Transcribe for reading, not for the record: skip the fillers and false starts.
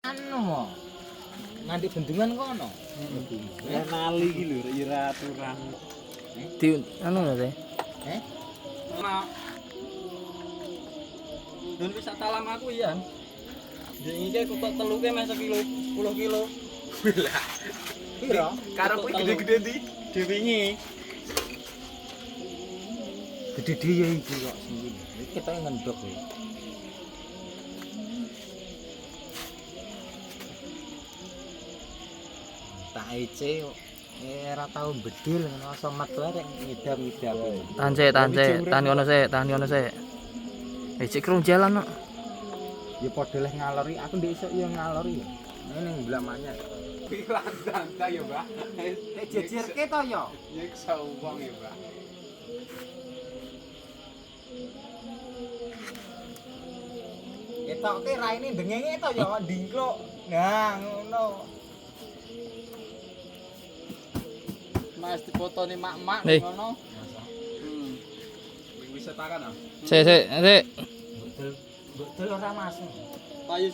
Anu mo. Nganti bendungan kono. Ya nali iki lho ira aturan. Di anu lho teh. Nah. Dun wis talam aku iya. Dek iki kok teluke meh sekilo, 10 kilo. Lah. Piro? Karepku gede-gede ndi? Dewingi. Gede dia iki kok sing iki ketoke ngendok kowe. Tak ece ora tau bedil ngono somat wae rek ngidam-ngidam. Tahan tahan kono sik. Cek krung jalan kok. Ya padha leh ngalori, aku ndek isuk ya ngalori ya. Ning blamanya. Piran tanda ya, Mbak. Nek jejirke to ya. Nyiksa wong ya, Mbak. Ketoke raine dengenge to ya ndingkluk. Nah, ngono. Mas dipotoni mak-mak Nih. ngono. Wis setakan ah. Sik. Betul ora masuk. Payu